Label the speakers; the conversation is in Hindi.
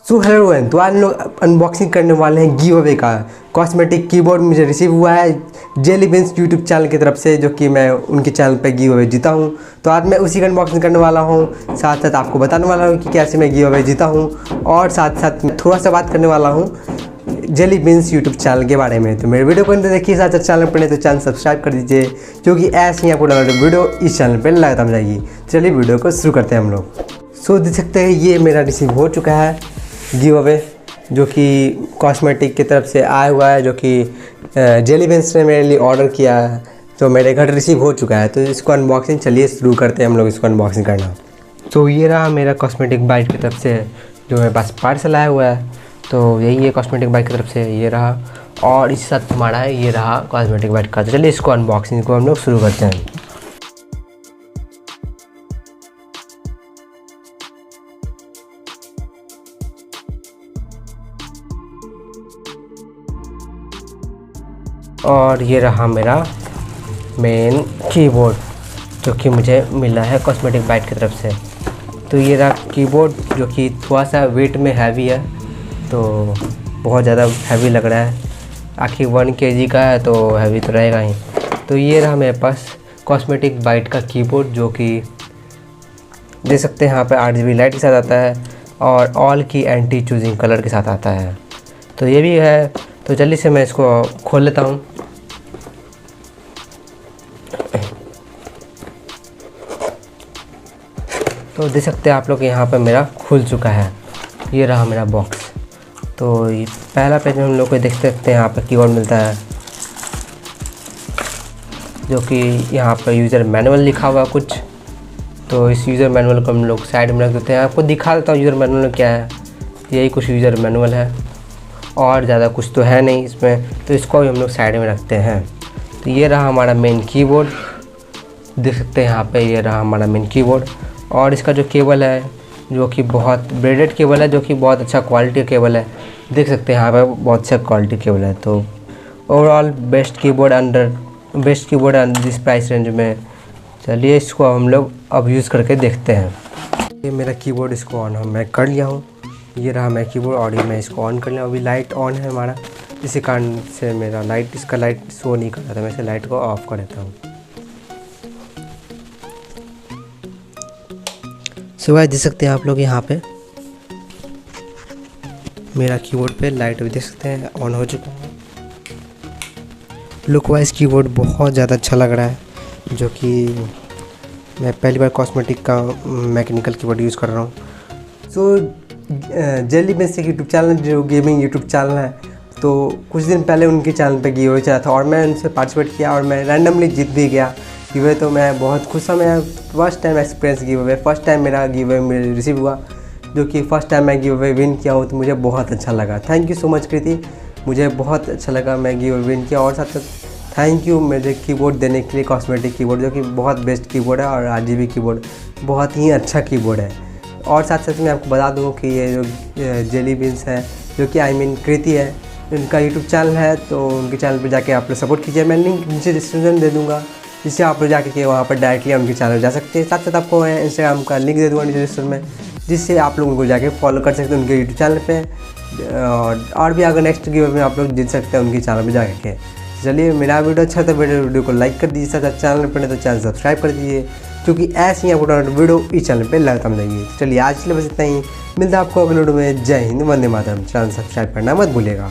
Speaker 1: सो हेलो एवरीवन, तो आज हम लोग अनबॉक्सिंग करने वाले हैं गिव अवे का कॉस्मेटिक कीबोर्ड। मुझे रिसीव हुआ है जेली बीन्स यूट्यूब चैनल की तरफ से, जो कि मैं उनके चैनल पे गिव अवे जीता हूँ। तो आज मैं उसी का अनबॉक्सिंग करने वाला हूँ, साथ साथ आपको बताने वाला हूँ कि कैसे मैं गिव अवे जीता हूँ, और साथ साथ मैं थोड़ा सा बात करने वाला हूँ जेली बीन्स यूट्यूब चैनल के बारे में। तो मेरे वीडियो को अंदर देखिए, साथ साथ चैनल पर नहीं तो चैनल सब्सक्राइब कर दीजिए, क्योंकि ऐसे ही आपको वीडियो इस चैनल पर लगातार मिल जाएगी। चलिए वीडियो को शुरू करते हैं हम लोग। सो देख सकते हैं ये मेरा रिसीव हो चुका है गिव अवे, जो कि कॉस्मेटिक की तरफ से आया हुआ है, जो कि जेली बीन्स ने मेरे लिए ऑर्डर किया है। तो मेरे घर रिसीव हो चुका है। तो इसको अनबॉक्सिंग चलिए शुरू करते हैं हम लोग इसको अनबॉक्सिंग करना। तो ये रहा मेरा कॉस्मेटिक बाइट की तरफ से जो मेरे पास पार्सल आया हुआ है। तो यही है कॉस्मेटिक बाइट की तरफ से, ये रहा, और इसके साथ हमारा है ये रहा कॉस्मेटिक बाइट का। तो चलिए इसको अनबॉक्सिंग को हम लोग शुरू करते हैं। और ये रहा मेरा मेन कीबोर्ड, जो कि मुझे मिला है कॉस्मेटिक बाइट की तरफ से। तो ये रहा कीबोर्ड, जो कि थोड़ा सा वेट में हैवी है, तो बहुत ज़्यादा हैवी लग रहा है। आखिर 1 kg का है तो हैवी तो रहेगा ही। तो ये रहा मेरे पास कॉस्मेटिक बाइट का कीबोर्ड, जो कि देख सकते हैं यहाँ पे RGB लाइट के साथ आता है और ऑल की एंटी चूजिंग कलर के साथ आता है। तो ये भी है। तो जल्दी से मैं इसको खोल लेता हूँ। तो देख सकते हैं आप लोग यहाँ पर मेरा खुल चुका है। ये रहा मेरा बॉक्स। तो ये पहला पेज में हम लोग को देख सकते हैं यहाँ पर कीबोर्ड मिलता है, जो कि यहाँ पर यूज़र मैनुअल लिखा हुआ कुछ। तो इस यूज़र मैनुअल को हम लोग साइड में रख देते हैं। आपको दिखा देता हूँ यूज़र मैनुअल में क्या है। यही कुछ यूज़र मैनुअल है, और ज़्यादा कुछ तो है नहीं इसमें। तो इसको भी हम लोग साइड में रखते हैं। तो ये रहा हमारा मेन कीबोर्ड, देख सकते हैं यहाँ पे ये रहा हमारा मेन कीबोर्ड। और इसका जो केबल है, जो कि बहुत ब्रेडेड केबल है, जो कि बहुत अच्छा क्वालिटी केबल है। देख सकते हैं यहाँ पे बहुत अच्छा क्वालिटी केबल है। तो overall best keyboard this price range में। चलिए इसको हम लोग अब यूज़ करके देखते हैं। ये मेरा कीबोर्ड इसको ऑन मैं कर लिया हूँ। ये रहा मेरा कीबोर्ड, और ये मैं इसको ऑन कर लिया। अभी लाइट ऑन है हमारा, इसी कारण से मेरा इसका लाइट शो नहीं कर रहा था। मैं इसे लाइट को ऑफ कर देता हूँ। सुबह देख सकते हैं आप लोग यहाँ पे मेरा कीबोर्ड पे लाइट भी देख सकते हैं ऑन हो चुका है। लुक वाइज कीबोर्ड बहुत ज़्यादा अच्छा लग रहा है, जो कि मैं पहली बार कॉस्मेटिक का मैकेनिकल कीबोर्ड यूज़ कर रहा हूँ। सो जेली बीन्स एक यूट्यूब चैनल, जो गेमिंग यूट्यूब चैनल है, तो कुछ दिन पहले उनके चैनल पे गिव अवे चला था, और मैं उनसे पार्टिसिपेट किया और मैं रैंडमली जीत भी गया गिव अवे। तो मैं बहुत खुश हूँ। मैं first time experience give away, first time मेरा गिव अवे मेरे रिसीव हुआ, जो कि फर्स्ट टाइम मैं गिव अवे विन किया हूँ। तो मुझे बहुत अच्छा लगा। थैंक यू सो मच कृति, मुझे बहुत अच्छा लगा मैं गिव अवे विन किया। और साथ साथ थैंक यू मुझे कीबोर्ड देने के लिए, कॉस्मेटिक कीबोर्ड, जो कि बहुत बेस्ट कीबोर्ड है, और RGB कीबोर्ड बहुत ही अच्छा कीबोर्ड है। और साथ साथ मैं आपको बता दूं कि ये जो जेली बीन्स है, जो कि कृति है, उनका यूट्यूब चैनल है। तो उनके चैनल पर जाके आप लोग सपोर्ट कीजिए। मैं लिंक नीचे डिस्क्रिप्शन दे दूँगा, जिससे आप लोग जाके वहाँ पर डायरेक्टली उनके चैनल जा सकते हैं। साथ साथ आपको मैं इंस्टाग्राम का लिंक दे दूँगा नीचे डिस्क्रिप्शन में, जिससे आप लोग उनको जाके फॉलो कर सकते हैं उनके यूट्यूब चैनल पे। और भी अगर नेक्स्ट गिव में आप लोग जीत सकते हैं उनके चैनल पर जाके। चलिए मेरा वीडियो अच्छा था, वीडियो को लाइक कर दीजिए, साथ साथ चैनल पर नहीं तो चैनल सब्सक्राइब कर दीजिए, क्योंकि ऐसे ही आपको वीडियो इस चैनल पे लगातार मिलेंगी। चलिए आज के लिए बस इतना ही, मिलता है आपको अगले वीडियो में। जय हिंद, वंदे मातरम। चैनल सब्सक्राइब करना मत भूलिएगा।